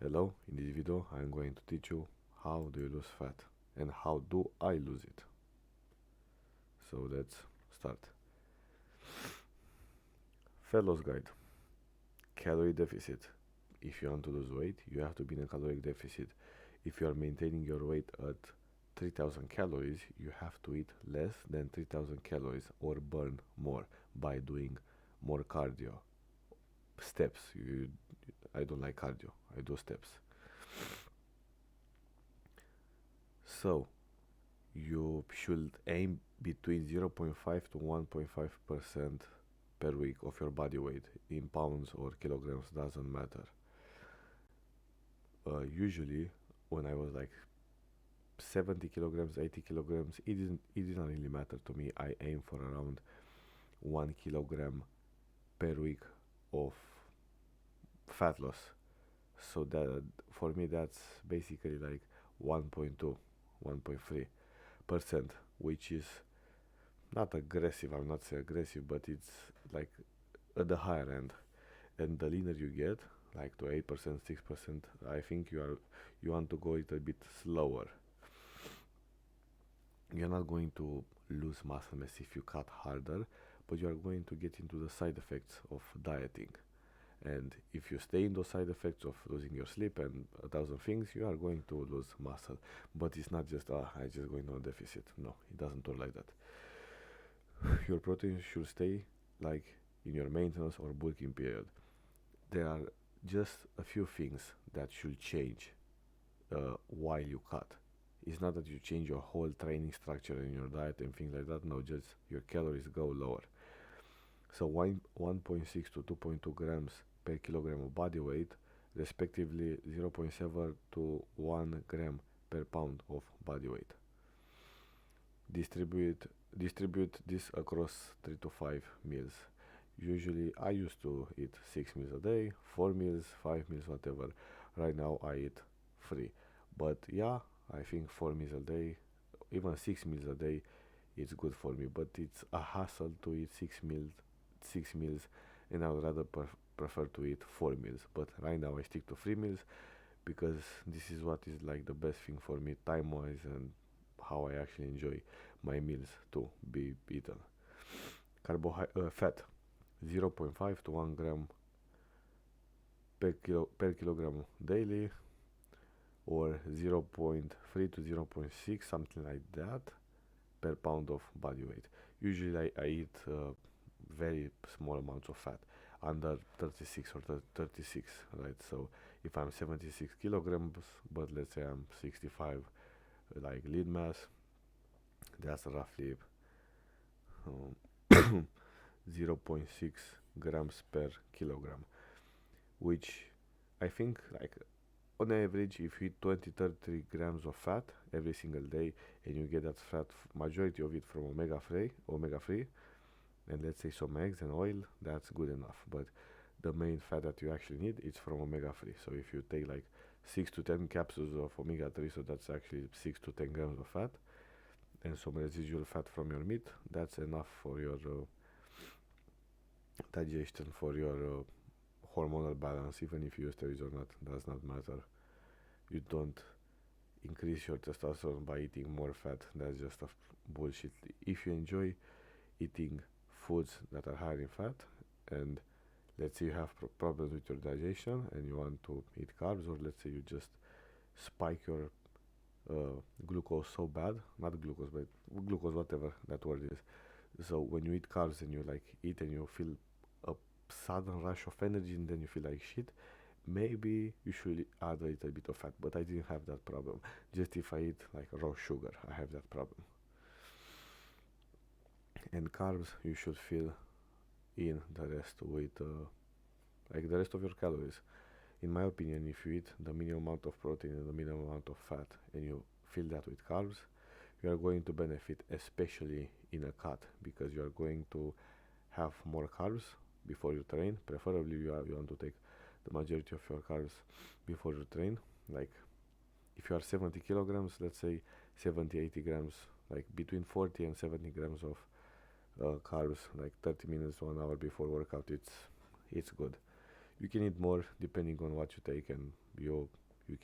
Hello, in this video I am going to teach you how do you lose fat and how do I lose it. So let's start. Fat loss guide. Calorie deficit. If you want to lose weight, you have to be in a caloric deficit. If you are maintaining your weight at 3000 calories, you have to eat less than 3000 calories or burn more by doing more cardio. Steps. I don't like cardio. I do steps. So you should aim between 0.5 to 1.5% per week of your body weight in pounds or kilograms, doesn't matter. Usually when I was like 70 kilograms, 80 kilograms, it didn't really matter to me. I aim for around 1 kilogram per week of fat loss. So that for me that's basically like 1.2, 1.3%, which is not aggressive. I'm not saying aggressive, but it's like at the higher end. And the leaner you get, like to 8%, 6%, I think you want to go a little bit slower. You're not going to lose muscle mass if you cut harder, but you are going to get into the side effects of dieting. And if you stay in those side effects of losing your sleep and a thousand things, you are going to lose muscle. But it's not just, I just going on a deficit. No, it doesn't work like that. Your protein should stay like in your maintenance or bulking period. There are just a few things that should change while you cut. It's not that you change your whole training structure and your diet and things like that. No, just your calories go lower. So 1.6 to 2.2 grams per kilogram of body weight, respectively 0.7 to 1 gram per pound of body weight. Distribute distribute this across 3 to 5 meals. Usually I used to eat 6 meals a day, 4 meals, 5 meals, whatever. Right now I eat 3. But yeah, I think 4 meals a day, even 6 meals a day, it's good for me. But it's a hassle to eat 6 meals, and I would rather prefer to eat 4 meals. But right now I stick to 3 meals because this is what is like the best thing for me time wise and how I actually enjoy my meals to be eaten. Fat 0.5 to 1 gram per kilogram daily, or 0.3 to 0.6, something like that, per pound of body weight. Usually I eat very small amounts of fat, under 36 or 36, right? So if I'm 76 kilograms, but let's say I'm 65, like lean mass, that's roughly um, 0.6 grams per kilogram, which I think like on average if you eat 20-30 grams of fat every single day and you get that fat majority of it from omega 3, and let's say some eggs and oil, that's good enough. But the main fat that you actually need is from omega 3. So if you take like 6 to 10 capsules of omega 3, so that's actually 6 to 10 grams of fat, and some residual fat from your meat, that's enough for your digestion, for your hormonal balance. Even if you use steroids or not, does not matter. You don't increase your testosterone by eating more fat. That's just a bullshit. If you enjoy eating foods that are high in fat, and let's say you have problems with your digestion and you want to eat carbs, or let's say you just spike your glucose so bad, not glucose but glucose, whatever that word is. So when you eat carbs and you like eat and you feel a sudden rush of energy and then you feel like shit, maybe you should add a little bit of fat. But I didn't have that problem. Just if I eat like raw sugar, I have that problem. And carbs, you should fill in the rest with like the rest of your calories. In my opinion, if you eat the minimum amount of protein and the minimum amount of fat and you fill that with carbs, you are going to benefit, especially in a cut, because you are going to have more carbs before you train. Preferably you want to take the majority of your carbs before you train. Like if you are 70 kilograms, let's say 70-80 grams, like between 40 and 70 grams of carbs, like 30 minutes to 1 hour before workout, it's good. You can eat more depending on what you take and you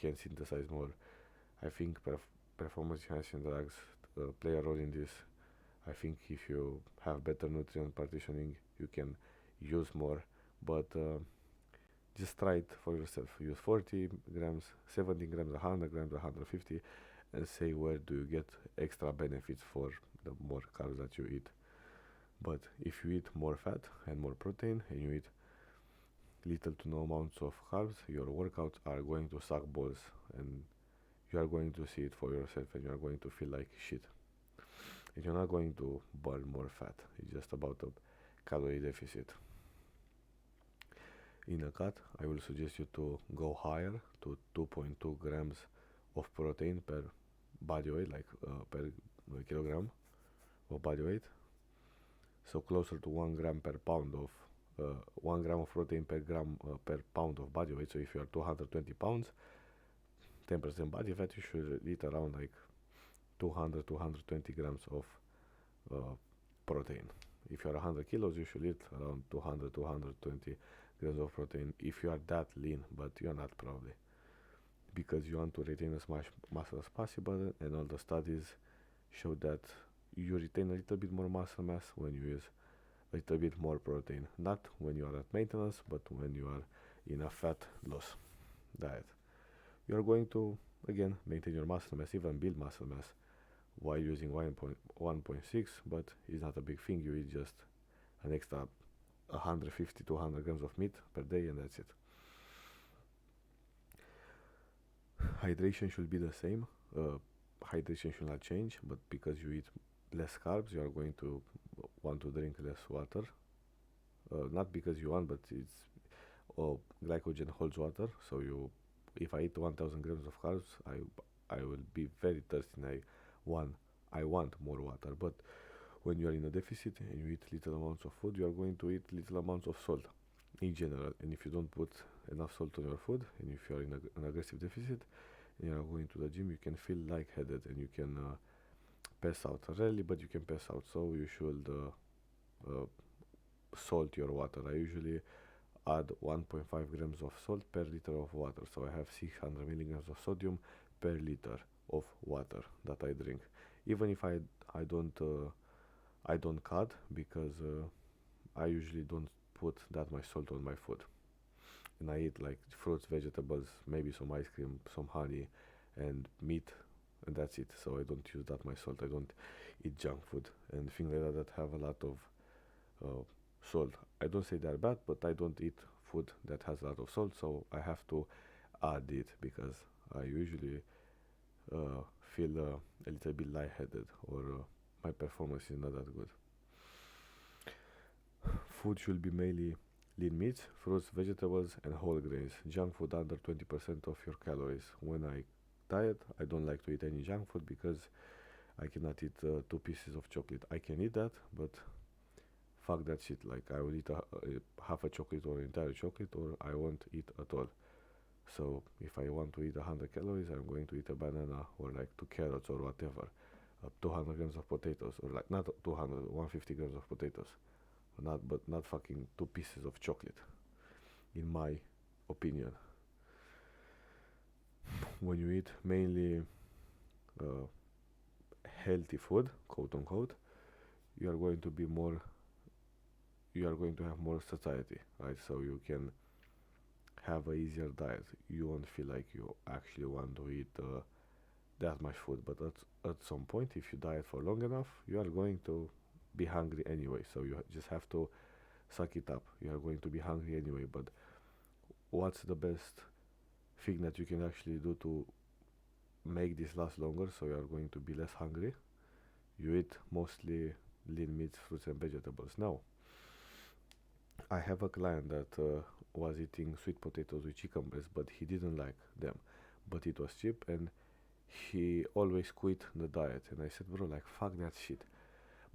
can synthesize more. I think performance enhancing drugs play a role in this. I think if you have better nutrient partitioning, you can use more, but just try it for yourself. Use 40 grams, 70 grams, 100 grams, 150, and say where do you get extra benefits for the more carbs that you eat. But if you eat more fat and more protein, and you eat little to no amounts of carbs, your workouts are going to suck balls, and you are going to see it for yourself, and you are going to feel like shit. And you're not going to burn more fat. It's just about a calorie deficit. In a cut, I will suggest you to go higher to 2.2 grams of protein per body weight, like per kilogram of body weight. So closer to 1 gram per pound of 1 gram of protein per gram per pound of body weight. So if you are 220 pounds, 10% body fat, you should eat around like 220 grams of protein. If you are 100 kilos, you should eat around 220 grams of protein if you are that lean, but you are not probably, because you want to retain as much muscle as possible, and all the studies show that you retain a little bit more muscle mass when you use a little bit more protein, not when you are at maintenance, but when you are in a fat loss diet. You are going to again maintain your muscle mass, even build muscle mass, while using 1.6, but it's not a big thing. You eat just an extra 150 to 200 grams of meat per day, and that's it. Hydration should be the same. Hydration should not change, but because you eat less carbs, you are going to want to drink less water. Not because you want, but it's glycogen holds water. So if I eat 1,000 grams of carbs, I will be very thirsty, and I want more water. But when you are in a deficit and you eat little amounts of food, you are going to eat little amounts of salt in general. And if you don't put enough salt on your food, and if you are in an aggressive deficit and you are going to the gym, you can feel lightheaded and you can pass out. Rarely, but you can pass out. So you should salt your water. I usually add 1.5 grams of salt per liter of water. So I have 600 milligrams of sodium per liter of water that I drink. Even if I don't cut, because I usually don't put that much salt on my food, and I eat like fruits, vegetables, maybe some ice cream, some honey, and meat, and that's it. So I don't use that much salt. I don't eat junk food and things like that have a lot of salt. I don't say they're bad, but I don't eat food that has a lot of salt, so I have to add it because I usually feel a little bit lightheaded, or my performance is not that good. Food should be mainly lean meats, fruits, vegetables, and whole grains. Junk food under 20% of your calories. When I diet, I don't like to eat any junk food because I cannot eat 2 pieces of chocolate. I can eat that, but fuck that shit. Like, I will eat half a chocolate or entire chocolate, or I won't eat at all. So if I want to eat 100 calories, I'm going to eat a banana or like 2 carrots or whatever. 200 grams of potatoes, or like not 200, 150 grams of potatoes. Not fucking 2 pieces of chocolate, in my opinion. When you eat mainly healthy food, quote unquote, you are going to have more satiety, right? So you can have a easier diet. You won't feel like you actually want to eat that much food, but at some point, if you diet for long enough, you are going to be hungry anyway. So you just have to suck it up. You are going to be hungry anyway. But what's the best thing that you can actually do to make this last longer, so you are going to be less hungry? You eat mostly lean meats, fruits, and vegetables. Now, I have a client that was eating sweet potatoes with chicken breast, but he didn't like them. But it was cheap, and he always quit the diet. And I said, bro, like, fuck that shit.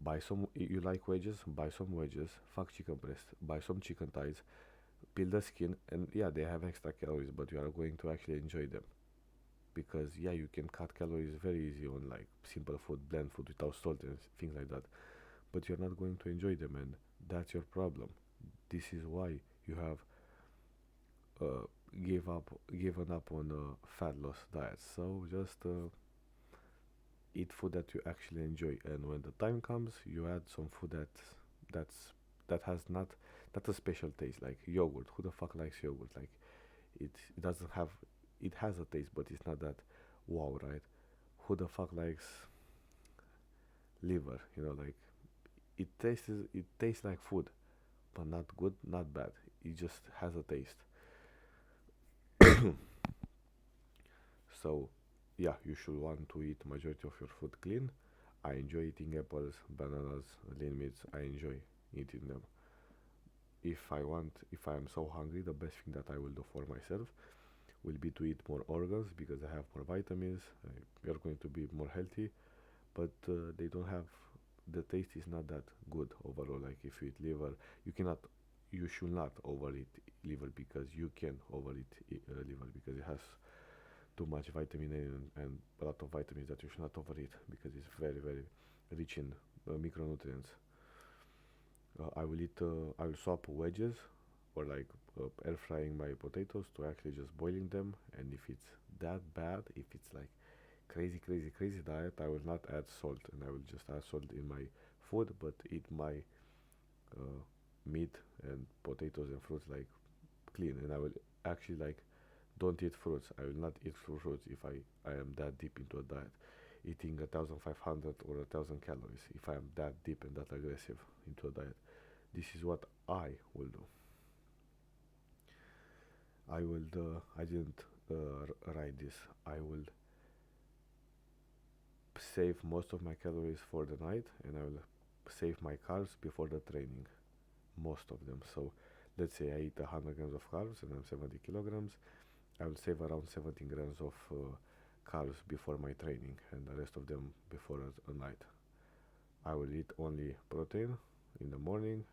Buy some, you like wedges? Buy some wedges. Fuck chicken breast. Buy some chicken thighs. Peel the skin, and yeah, they have extra calories, but you are going to actually enjoy them. Because yeah, you can cut calories very easy on like simple food, bland food without salt and things like that. But you're not going to enjoy them, and that's your problem. This is why you have given up on fat loss diets. So just eat food that you actually enjoy, and when the time comes, you add some food that's that has not a special taste, like yogurt. Who the fuck likes yogurt? Like it doesn't have, it has a taste, but it's not that wow, right? Who the fuck likes liver? Like it tastes like food, but not good, not bad. It just has a taste. So, yeah, you should want to eat majority of your food clean. I enjoy eating apples, bananas, lean meats. I enjoy eating them. If I am so hungry, the best thing that I will do for myself will be to eat more organs because they have more vitamins. We are going to be more healthy, but they don't have, the taste is not that good overall. Like if you eat liver, you cannot, you should not overeat liver because you can overeat liver because it has too much vitamin A and a lot of vitamins that you should not overeat because it's very very rich in micronutrients. I will swap wedges or like air frying my potatoes to actually just boiling them. And if it's that bad, if it's like crazy crazy crazy diet, I will not add salt, and I will just add salt in my food, but eat my uh, meat and potatoes and fruits like clean. And I will actually like don't eat fruits. I will not eat fruits if I am that deep into a diet, eating 1,500 or 1,000 calories. If I am that deep and that aggressive into a diet, this is what I will do. I didn't write this. I will save most of my calories for the night, and I will save my carbs before the training, most of them. So let's say I eat 100 grams of carbs and I'm 70 kilograms. I will save around 17 grams of carbs before my training, and the rest of them before a night. I will eat only protein in the morning,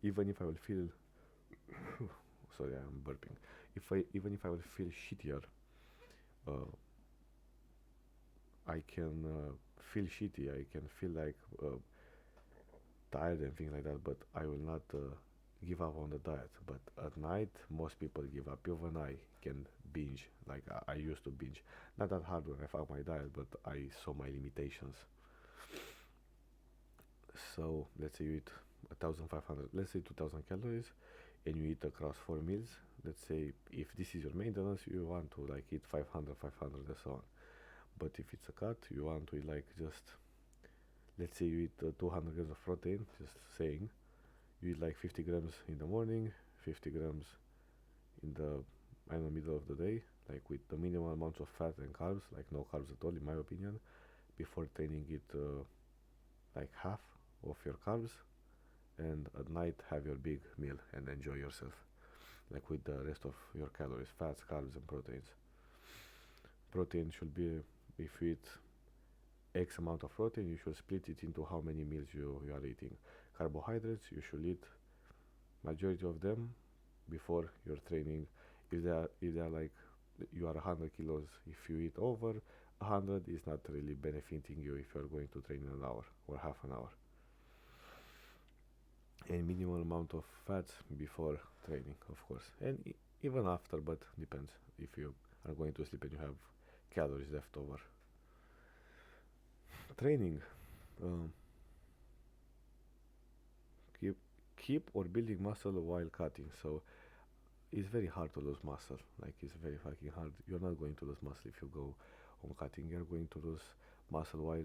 even if I will feel sorry, I'm burping. If I Even if I will feel shittier, uh, I can feel shitty. I can feel like tired and things like that, but I will not give up on the diet. But at night, most people give up. Even I can binge, like I used to binge. Not that hard when I found my diet, but I saw my limitations. So let's say you eat 1,500, let's say 2,000 calories, and you eat across 4 meals. Let's say if this is your maintenance, you want to like eat 500, 500, and so on. But if it's a cut, you want to eat like just, let's say you eat 200 grams of protein, just saying, you eat like 50 grams in the morning, 50 grams in the middle of the day, like with the minimum amount of fat and carbs, like no carbs at all, in my opinion. Before training, eat like half of your carbs, and at night have your big meal and enjoy yourself, like with the rest of your calories, fats, carbs, and proteins. Protein should be, if you eat X amount of protein, you should split it into how many meals you are eating. Carbohydrates, you should eat majority of them before your training. If they are like, you are 100 kilos, if you eat over 100, it's not really benefiting you if you are going to train in an hour or half an hour. And minimal amount of fats before training, of course, and even after, but depends if you are going to sleep and you have calories left over. Training, um, keep keep or building muscle while cutting. So it's very hard to lose muscle. Like it's very fucking hard. You're not going to lose muscle if you go on cutting. You're going to lose muscle while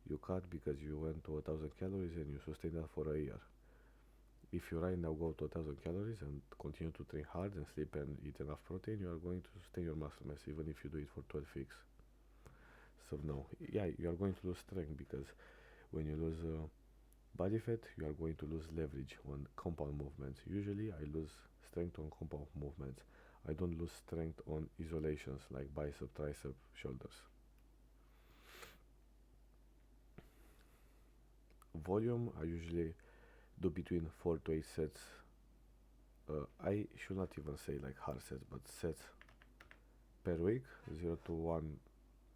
you cut because you went to 1,000 calories and you sustain that for a year. If you right now go to 1,000 calories and continue to train hard and sleep and eat enough protein, you are going to sustain your muscle mass even if you do it for 12 weeks. So no, yeah, you are going to lose strength because when you lose body fat, you are going to lose leverage on compound movements. Usually, I lose strength on compound movements. I don't lose strength on isolations like bicep, tricep, shoulders. Volume, I usually do between 4 to 8 sets. I should not even say like hard sets, but sets per week, 0 to 1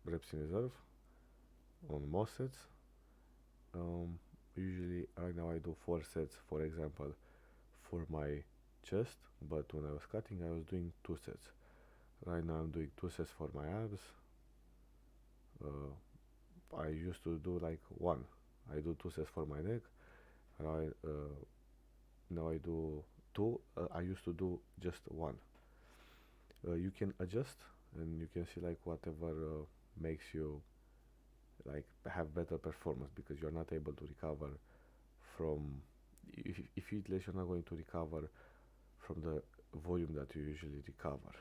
reps in reserve on most sets. Usually, right now I do 4 sets, for example, for my chest, but when I was cutting I was doing 2 sets. Right now I'm doing 2 sets for my abs. I used to do like one. I do 2 sets for my neck. Now I do two. I used to do just one. You can adjust and you can see like whatever makes you like have better performance, because you're not able to recover from, if you eat less, you're not going to recover from the volume that you usually recover.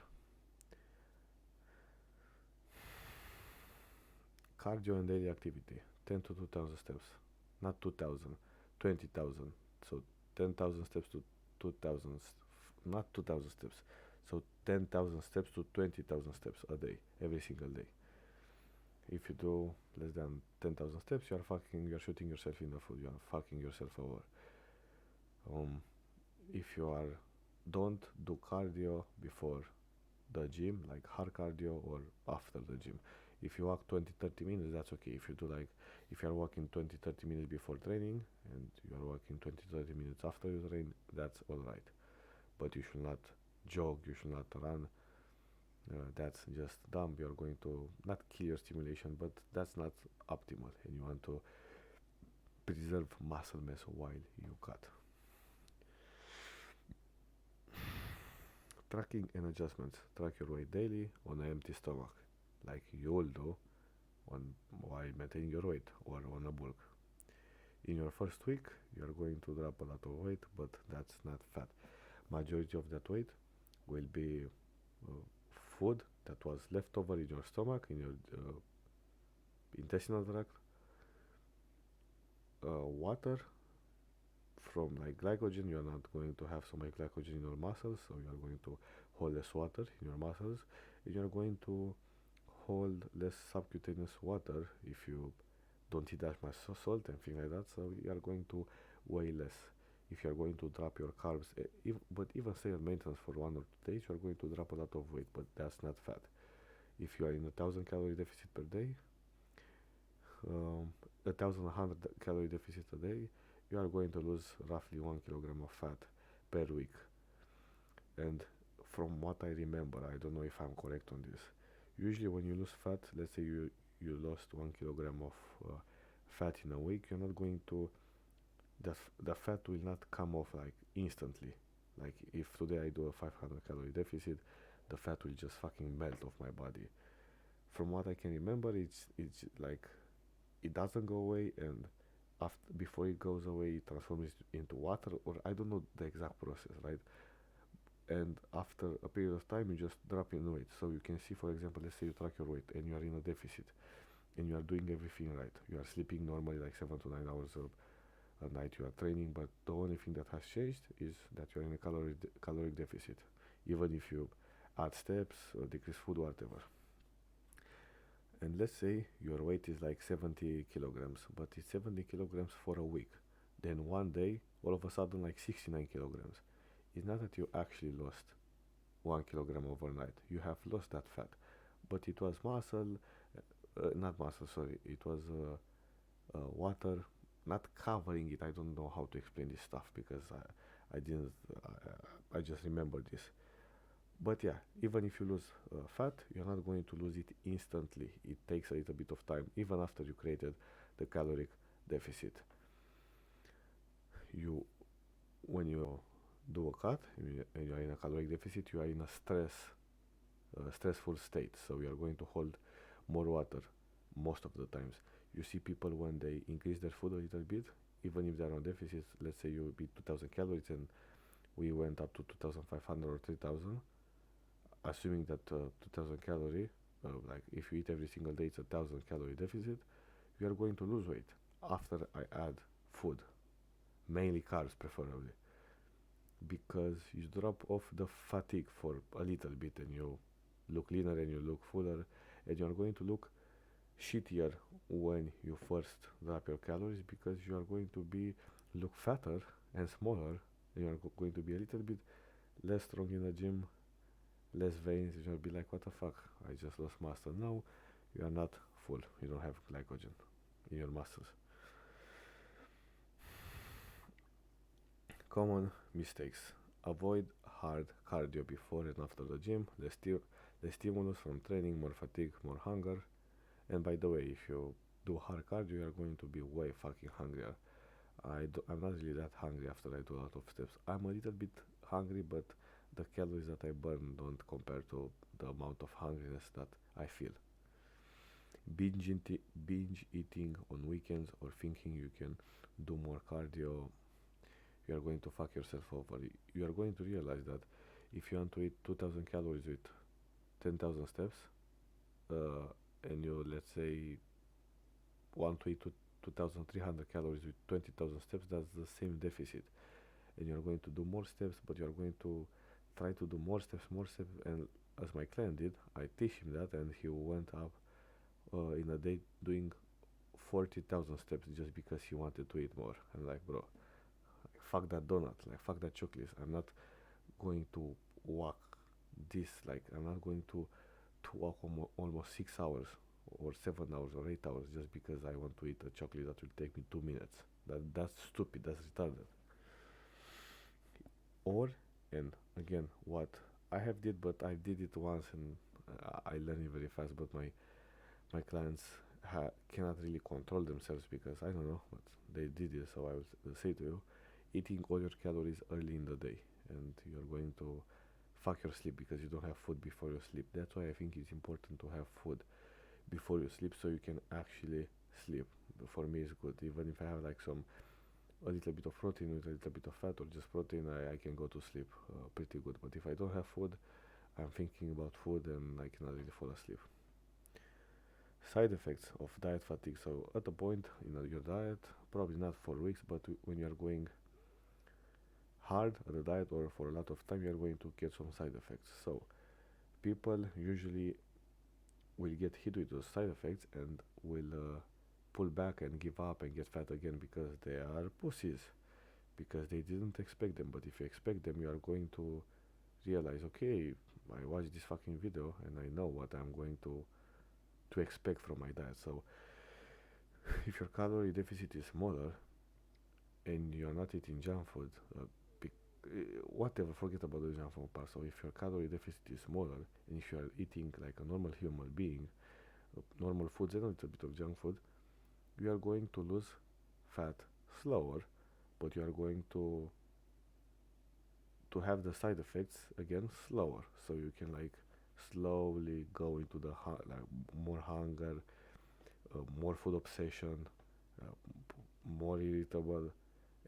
Cardio and daily activity, 10 to 2000 steps, not 2000, 20,000. So 10,000 steps to 2000, not 2000 steps. So 10,000 steps to 20,000 steps a day, every single day. If you do less than 10,000 steps, you're shooting yourself in the foot. You are fucking yourself over. If you don't do cardio before the gym, like hard cardio, or after the gym. If you walk 20-30 minutes, that's okay. If you're walking 20-30 minutes before training and you're walking 20-30 minutes after you train, that's alright. But you should not jog, you should not run. That's just dumb. You're going to not kill your stimulation, but that's not optimal, and you want to preserve muscle mass while you cut. Tracking and adjustments. Track your weight daily on an empty stomach, like you will do while maintaining your weight or on a bulk. In your first week, you are going to drop a lot of weight, but that's not fat. Majority of that weight will be uh, food that was left over in your stomach, in your intestinal tract, water from like glycogen. You are not going to have so much glycogen in your muscles, so you are going to hold less water in your muscles, and you are going to hold less subcutaneous water if you don't eat that much salt and things like that. So you are going to weigh less. If you are going to drop your carbs, but even stay on maintenance for 1 or 2 days, you are going to drop a lot of weight, but that's not fat. If you are in 1,000 calorie deficit per day, 1,100 calorie deficit a day, you are going to lose roughly 1 kilogram of fat per week. And from what I remember, I don't know if I'm correct on this, usually when you lose fat, let's say you lost 1 kilogram of fat in a week, you're not going to, the fat will not come off like instantly. Like if today I do a 500 calorie deficit, the fat will just fucking melt off my body. From what I can remember, it's like it doesn't go away, and before it goes away, it transforms into water, or I don't know the exact process, right? And after a period of time, you just drop in weight. So you can see, for example, let's say you track your weight and you are in a deficit, and you are doing everything right. You are sleeping normally, like 7 to 9 hours a night. You are training, but the only thing that has changed is that you are in a caloric deficit, even if you add steps or decrease food, whatever. And let's say your weight is like 70 kilograms, but it's 70 kilograms for a week. Then one day, all of a sudden, like 69 kilograms. It's not that you actually lost 1 kilogram overnight. You have lost that fat, but it was muscle, not muscle, sorry. It was water, not covering it. I don't know how to explain this stuff because I didn't. I just remember this. But yeah, even if you lose fat, you're not going to lose it instantly. It takes a little bit of time, even after you created the caloric deficit. You, when you do a cut and you are in a caloric deficit, you are in a stressful state. So you are going to hold more water most of the times. You see people when they increase their food a little bit, even if they are on deficit. Let's say you eat 2,000 calories and we went up to 2,500 or 3,000. Assuming that 2,000 calorie, like if you eat every single day, it's 1,000 calorie deficit, you are going to lose weight after I add food, mainly carbs preferably, because you drop off the fatigue for a little bit and you look leaner and you look fuller, and you are going to look shittier when you first drop your calories, because you are going to be look fatter and smaller, and you are going to be a little bit less strong in the gym, less veins. You'll be like, what the fuck, I just lost muscle. Now you are not full, you don't have glycogen in your muscles. Common mistakes. Avoid hard cardio before and after the gym. The stimulus from training, more fatigue, more hunger. And by the way, if you do hard cardio, you are going to be way fucking hungrier. I'm not really that hungry after I do a lot of steps. I'm a little bit hungry, but the calories that I burn don't compare to the amount of hungriness that I feel. Binge eating on weekends or thinking you can do more cardio, you are going to fuck yourself over. You are going to realize that if you want to eat 2000 calories with 10,000 steps, uh, and you, let's say, want to eat 2300 calories with 20,000 steps, that's the same deficit. And you're going to do more steps, but you're going to try to do more steps, and as my client did, I teach him that, and he went up in a day doing 40,000 steps just because he wanted to eat more. I'm like, bro, fuck that donut, like fuck that chocolate. I'm not going to walk this, like I'm not going to walk almost 6 hours or 7 hours or 8 hours just because I want to eat a chocolate that will take me 2 minutes. That's stupid. That's retarded. Or, and again, what I have did, but I did it once and I learned it very fast. But my clients cannot really control themselves because I don't know, but they did it. So I will say to you, eating all your calories early in the day, and you're going to fuck your sleep because you don't have food before you sleep. That's why I think it's important to have food before you sleep so you can actually sleep. For me, it's good. Even if I have like a little bit of protein with a little bit of fat or just protein, I can go to sleep pretty good. But if I don't have food, I'm thinking about food and I cannot really fall asleep. Side effects of diet fatigue. So at a point in your diet, probably not for weeks, but when you are going hard at the diet or for a lot of time, you are going to get some side effects. So people usually will get hit with those side effects and will pull back and give up and get fat again because they are pussies, because they didn't expect them. But if you expect them, you are going to realize, okay, I watched this fucking video and I know what I'm going to expect from my diet. So if your calorie deficit is smaller and you're not eating junk food, whatever, forget about the junk food part. So if your calorie deficit is smaller and if you are eating like a normal human being, normal foods and a little bit of junk food, you are going to lose fat slower, but you are going to have the side effects again slower. So you can like slowly go into the like more hunger, more food obsession, uh, more irritable,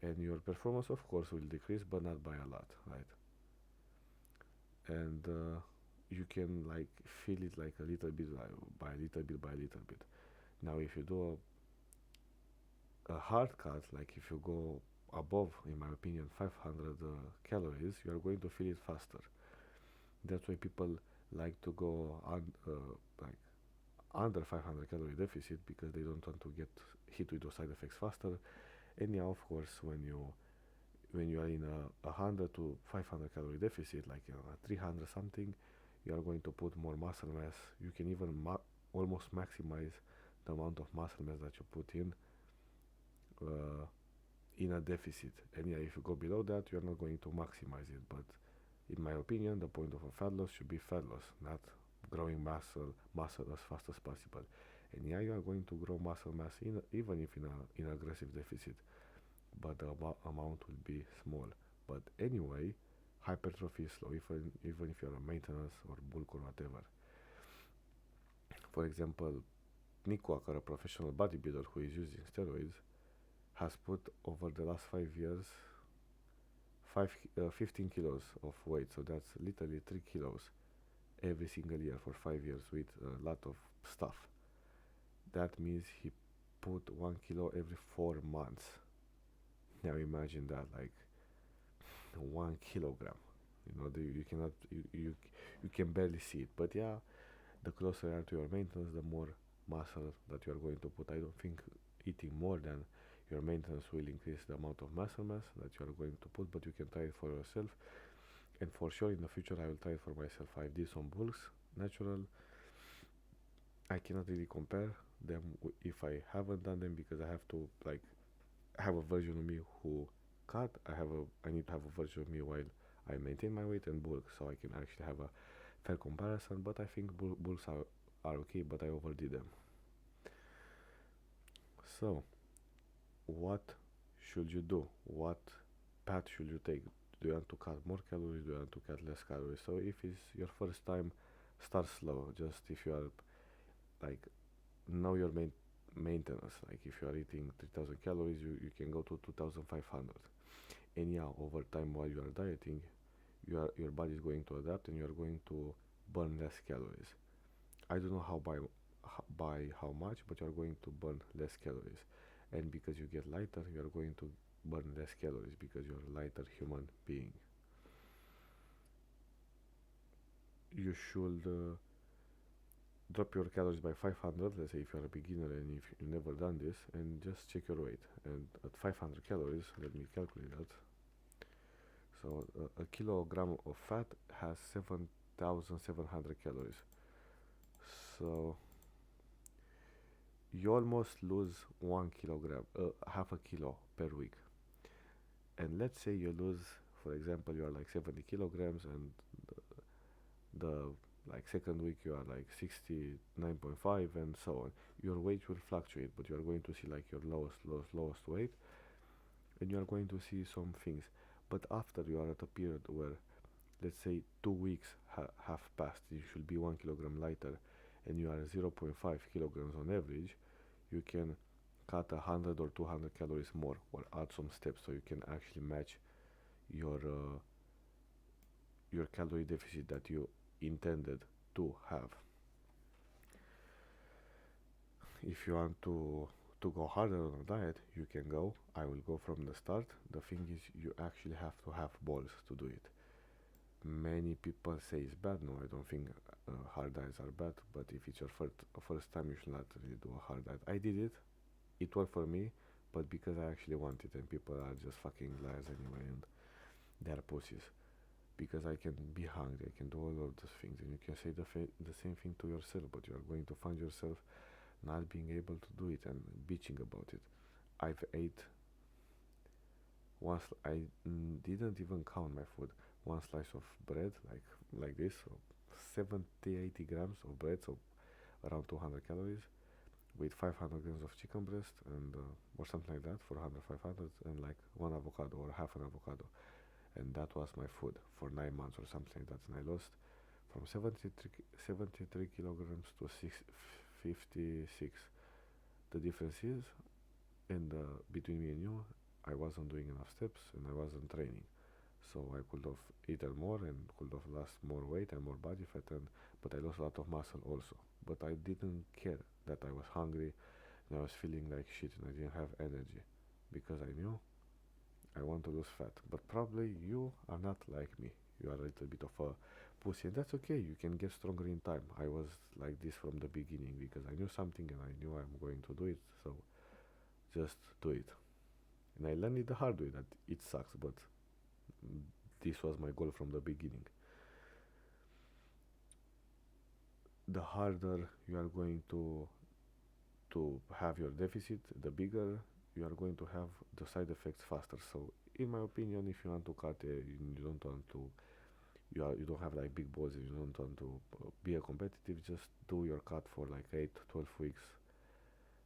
and your performance of course will decrease, but not by a lot, right? And you can like feel it like a little bit, like, by little bit by little bit. Now if you do a hard cut, like if you go above, in my opinion, 500 calories, you are going to feel it faster. That's why people like to go like under 500 calorie deficit because they don't want to get hit with those side effects faster. And yeah, of course, when you are in a 100 to 500 calorie deficit, like a 300 something, you are going to put more muscle mass. You can even almost maximize the amount of muscle mass that you put uh, in a deficit. And yeah, if you go below that, you're not going to maximize it. But in my opinion, the point of a fat loss should be fat loss, not growing muscle as fast as possible. And yeah, you are going to grow muscle mass even if in aggressive deficit, but the amount will be small. But anyway, hypertrophy is slow, even if you're a maintenance or bulk or whatever. For example, Nick Walker, a professional bodybuilder who is using steroids, has put over the last 5 years 15 kilos of weight. So that's literally 3 kilos every single year for 5 years with a lot of stuff. That means he put 1 kilo every 4 months. Now imagine that, like 1 kilogram. You cannot, you can barely see it. But yeah, the closer you are to your maintenance, the more muscle that you are going to put. I don't think eating more than your maintenance will increase the amount of muscle mass that you are going to put, but you can try it for yourself. And for sure, in the future, I will try it for myself. I did some bulks, natural. I cannot really compare them if I haven't done them because I have to like have a version of me who cut. I need to have a version of me while I maintain my weight and bulk, so I can actually have a fair comparison. But I think bulks are okay, but I overdid them. So what should you do? What path should you take? Do you want to cut more calories? Do you want to cut less calories? So if it's your first time, start slow. Just if you are like know your maintenance, like if you are eating 3000 calories, you can go to 2500. And yeah, over time while you are dieting, your body is going to adapt and you are going to burn less calories. I don't know how by how much, but you are going to burn less calories. And because you get lighter, you are going to burn less calories because you're a lighter human being. You should drop your calories by 500. Let's say if you're a beginner and if you've never done this, and just check your weight. And at 500 calories, let me calculate that. So a kilogram of fat has 7,700 calories. So you almost lose 1 kilogram, half a kilo per week. And let's say you lose, for example, you are like 70 kilograms, and the like second week you are like 69.5, and so on. Your weight will fluctuate, but you are going to see like your lowest weight, and you are going to see some things. But after you are at a period where, let's say, 2 weeks have passed, you should be 1 kilogram lighter, and you are 0.5 kilograms on average, you can cut 100 or 200 calories more or add some steps so you can actually match your your calorie deficit that you intended to have. If you want to go harder on a diet, you can go. I will go from the start. The thing is, you actually have to have balls to do it. Many people say it's bad. No, I don't think hard diets are bad. But if it's your first time, you should not really do a hard diet. I did it. It worked for me, but because I actually want it, and people are just fucking liars anyway, and they're pussies. Because I can be hungry, I can do all of those things, and you can say the same thing to yourself, but you are going to find yourself not being able to do it and bitching about it. I've ate once. I didn't even count my food. One slice of bread, like this, so 70-80 grams of bread, so around 200 calories, with 500 grams of chicken breast, and or something like that, 400, 500, and like one avocado or half an avocado, and that was my food for 9 months or something like that. And I lost from 73 kilograms to 56. The difference is, in the between me and you, I wasn't doing enough steps and I wasn't training, so I could have eaten more and could have lost more weight and more body fat, and but I lost a lot of muscle also. But I didn't care that I was hungry and I was feeling like shit and I didn't have energy, because I knew I want to lose fat. But probably you are not like me. You are a little bit of a pussy, and that's okay. You can get stronger in time. I was like this from the beginning because I knew something and I knew I'm going to do it. So just do it. And I learned it the hard way that it sucks, but this was my goal from the beginning. The harder you are going to have your deficit, the bigger you are going to have the side effects faster. So in my opinion, if you want to cut, you don't want to, you don't have like big balls, and you don't want to be a competitive, just do your cut for like 8-12 weeks.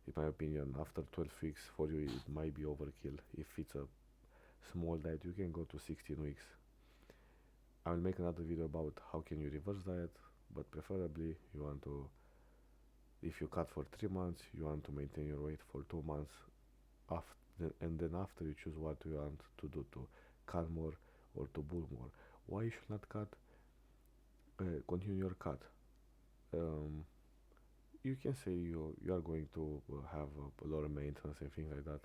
In my opinion, after 12 weeks for you it might be overkill. If it's a small diet, you can go to 16 weeks. I will make another video about how can you reverse diet, but preferably you want to, if you cut for 3 months, you want to maintain your weight for 2 months after, and then after you choose what you want to do, to cut more or to bulk more. Why you should not cut, continue your cut? um, you can say you are going to have a lower maintenance and things like that,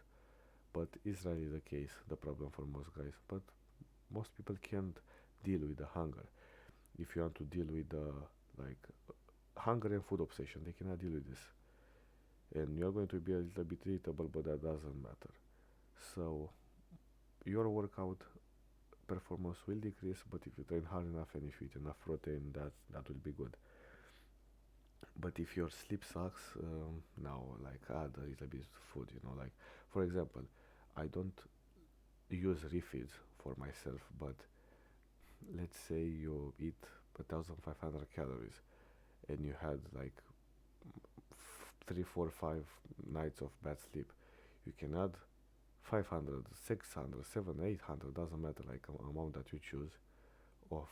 but it's really the case, the problem for most guys. But most people can't deal with the hunger. If you want to deal with the like hunger and food obsession, they cannot deal with this, and you're going to be a little bit irritable, but that doesn't matter. So your workout performance will decrease, but if you train hard enough and if you eat enough protein, that will be good. But if your sleep sucks, now like add a little bit of food, like for example, I don't use refeeds for myself, but let's say you eat 1,500 calories and you had like 3, 4, 5 nights of bad sleep, you can add 500, 600, 700, 800, doesn't matter, like amount that you choose of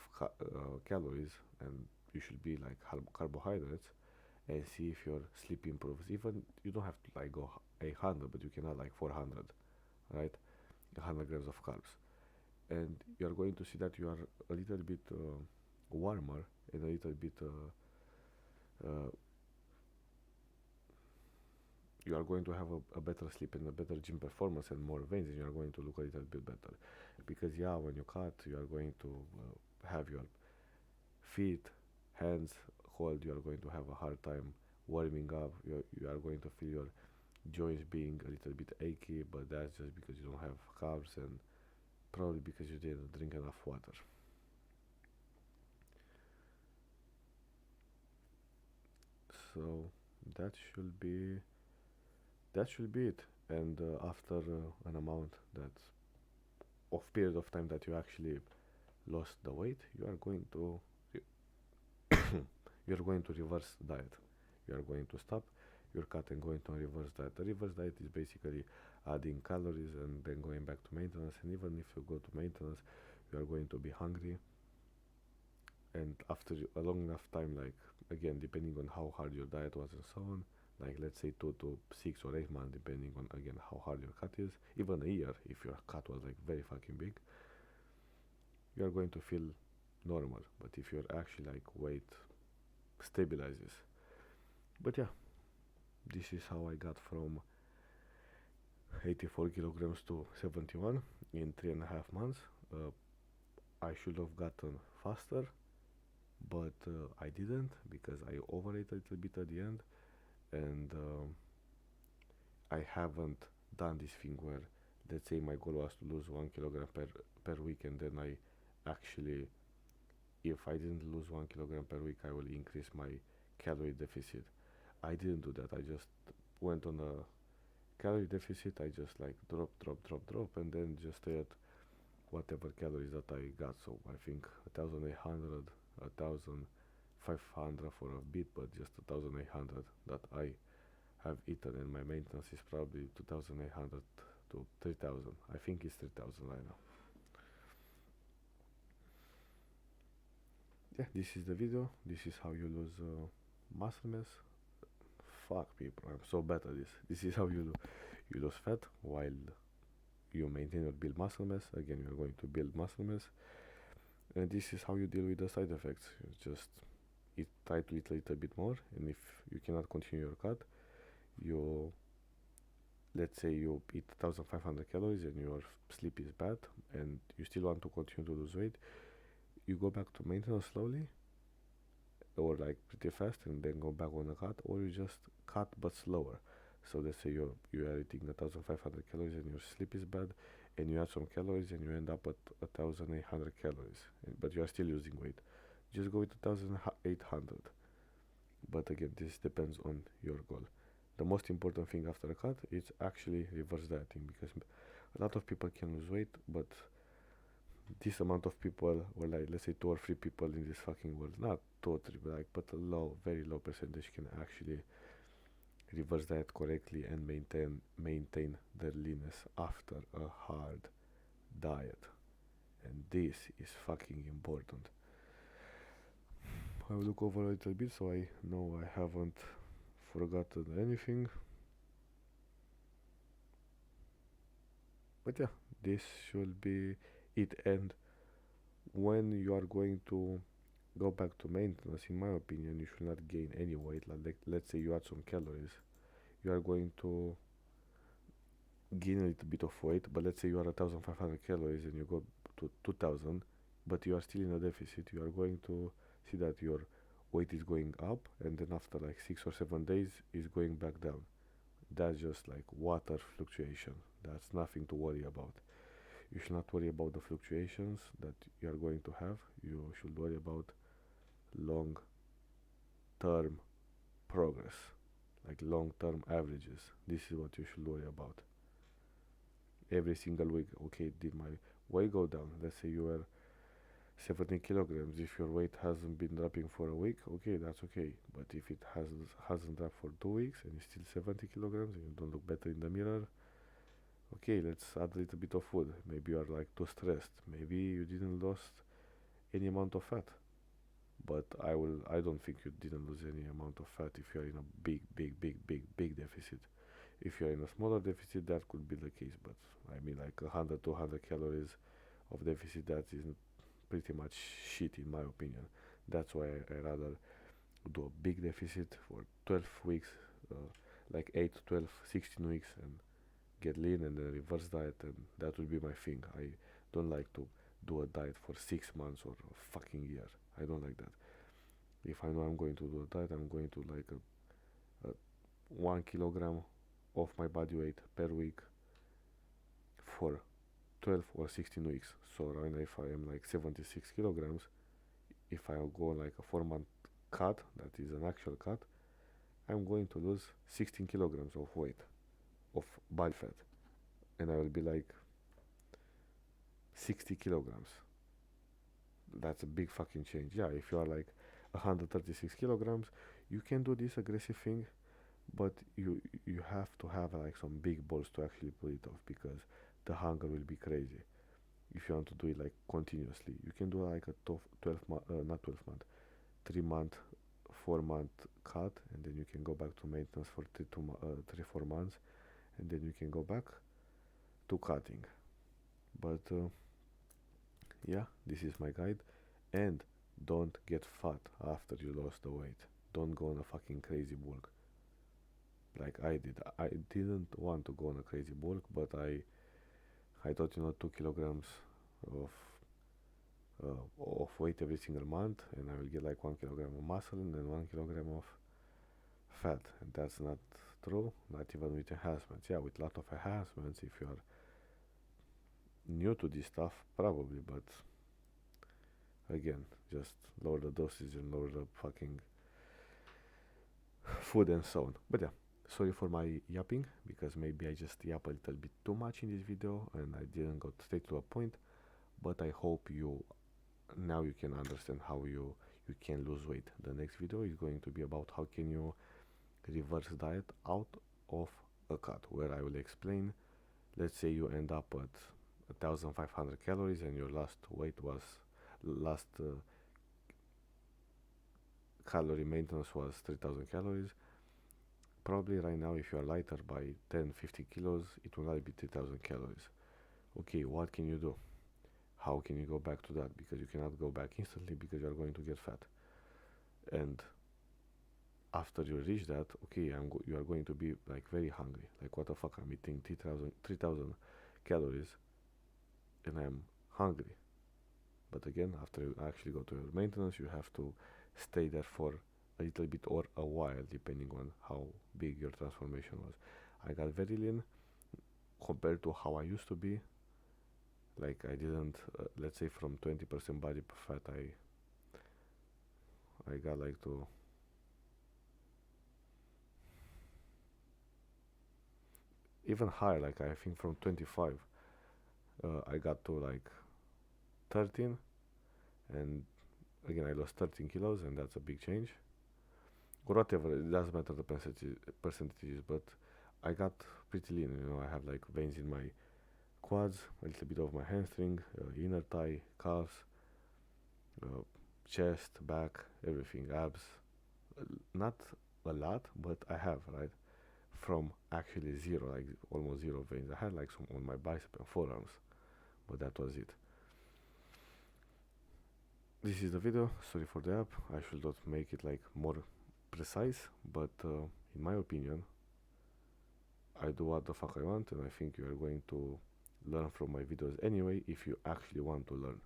calories, and you should be like carbohydrates, and see if your sleep improves. Even you don't have to like go 800, but you can add like 400, right? 100 grams of carbs, and you are going to see that you are a little bit warmer and a little bit uh, you are going to have a better sleep and a better gym performance and more veins, and you are going to look a little bit better. Because yeah, when you cut, you are going to have your feet, hands cold. You are going to have a hard time warming up. You are going to feel your joints being a little bit achy, but that's just because you don't have carbs and probably because you didn't drink enough water. So that should be that should be it. And after an amount that of period of time that you actually lost the weight, you are going to you are going to reverse diet. You are going to stop your cut and going to a reverse diet. The reverse diet is basically adding calories and then going back to maintenance. And even if you go to maintenance, you are going to be hungry. And after a long enough time, like again, depending on how hard your diet was and so on, like let's say 2 to 6 or 8 months, depending on again how hard your cut is, even a year if your cut was like very fucking big, you are going to feel normal. But if you're actually like weight stabilizes. But yeah, this is how I got from 84 kilograms to 71 in 3.5 months. Uh, I should have gotten faster, but I didn't because I overate a little bit at the end, and I haven't done this thing where, let's say, my goal was to lose 1 kilogram per week, and then I actually, if I didn't lose 1 kilogram per week, I will increase my calorie deficit. I didn't do that. I just went on a calorie deficit. I just like drop, and then just stay at whatever calories that I got. So I think 1,800, 1,500 for a bit, but just 1,800 that I have eaten, and my maintenance is probably 2,800 to 3,000. I think it's 3,000 right now. Yeah, this is the video. This is how you lose muscle mass. Fuck people, I'm so bad at this. This is how you lose fat while you maintain or build muscle mass. Again, you're going to build muscle mass, and this is how you deal with the side effects. You just try to eat a little bit more, and if you cannot continue your cut, you, let's say you eat 1,500 calories and your sleep is bad, and you still want to continue to lose weight, you go back to maintenance slowly or like pretty fast and then go back on the cut, or you just cut but slower. So let's say you are eating 1,500 calories and your sleep is bad, and you add some calories and you end up at 1,800 calories, but you are still losing weight. Just go with 1,800. But again, this depends on your goal. The most important thing after a cut is actually reverse dieting, because a lot of people can lose weight, but this amount of people, or like let's say 2 or 3 people in this fucking world, not 2 or 3, but like, but a low, very low percentage can actually reverse diet correctly and maintain their leanness after a hard diet. And this is fucking important. I will look over a little bit so I know I haven't forgotten anything. But yeah, this should be it. And when you are going to go back to maintenance, in my opinion, you should not gain any weight. Like let's say you add some calories, you are going to gain a little bit of weight. But let's say you are 1,500 calories and you go to 2,000, but you are still in a deficit. You are going to see that your weight is going up, and then after like 6 or 7 days is going back down. That's just like water fluctuation. That's nothing to worry about. You should not worry about the fluctuations that you are going to have. You should worry about long term progress, like long term averages. This is what you should worry about. Every single week, okay, did my weight go down? Let's say you were 70 kilograms. If your weight hasn't been dropping for a week, okay, that's okay. But if it hasn't dropped for 2 weeks and you're still 70 kilograms and you don't look better in the mirror, okay, let's add a little bit of food. Maybe you are like too stressed. Maybe you didn't lose any amount of fat. But I don't think you didn't lose any amount of fat if you are in a big deficit. If you are in a smaller deficit, that could be the case. But I mean, like 100, 200 calories of deficit, that is pretty much shit in my opinion. That's why I rather do a big deficit for 12 weeks, like 8, 12, 16 weeks, and get lean and then reverse diet, and that would be my thing. I don't like to do a diet for 6 months or a fucking year. I don't like that. If I know I'm going to do a diet, I'm going to like a 1 kilogram of my body weight per week for 12 or 16 weeks. So right now, if I am like 76 kilograms, if I go like a 4-month cut, that is an actual cut, I'm going to lose 16 kilograms of weight, of body fat, and I will be like 60 kilograms. That's a big fucking change. Yeah, if you are like 136 kilograms, you can do this aggressive thing, but you have to have like some big balls to actually pull it off, because the hunger will be crazy. If you want to do it like continuously, you can do like a 12 month, not 12 month, 3 month, 4 month cut, and then you can go back to maintenance for 3, 4 months, and then you can go back to cutting. But yeah, this is my guide. And don't get fat after you lost the weight. Don't go on a fucking crazy bulk like I did. I didn't want to go on a crazy bulk, but I thought, 2 kilograms of of weight every single month, and I will get like 1 kilogram of muscle and then 1 kilogram of fat, and that's not true. Not even with enhancements. Yeah, with a lot of enhancements, if you are new to this stuff, probably, but again, just lower the dosage and lower the fucking food and so on. But yeah, sorry for my yapping, because maybe I just yap a little bit too much in this video and I didn't go straight to a point. But I hope now you can understand how you can lose weight. The next video is going to be about how can you reverse diet out of a cut, where I will explain. Let's say you end up at 1500 calories and your last calorie maintenance was 3000 calories. Probably right now, if you are lighter by 10-15 kilos, it will not be 3000 calories. Okay, what can you do? How can you go back to that? Because you cannot go back instantly, because you are going to get fat. And after you reach that, okay, you are going to be like very hungry. Like, what the fuck, I'm eating 3000 calories and I'm hungry. But again, after you actually go to your maintenance, you have to stay there for a little bit or a while, depending on how big your transformation was. I got very lean compared to how I used to be. Like, I didn't, let's say from 20% body fat, I got like to even higher. Like, I think from 25, I got to like 13, and again I lost 13 kilos, and that's a big change. Or whatever, it doesn't matter the percentages, but I got pretty lean. I have like veins in my quads, a little bit of my hamstring, inner thigh, calves, chest, back, everything, abs. Not a lot, but I have, right? From actually zero, like almost zero veins. I had like some on my bicep and forearms, but that was it. This is the video. Sorry for the app. I should not make it like more precise, but in my opinion, I do what the fuck I want, and I think you are going to learn from my videos anyway if you actually want to learn,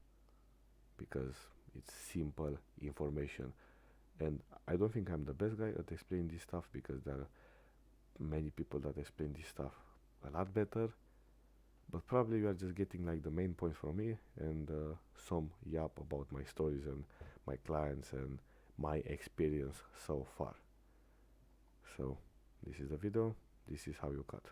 because it's simple information. And I don't think I'm the best guy at explaining this stuff, because there are many people that explain this stuff a lot better, but probably you are just getting like the main points from me and some yap about my stories and my clients and my experience so far. So this is the video. This is how you cut.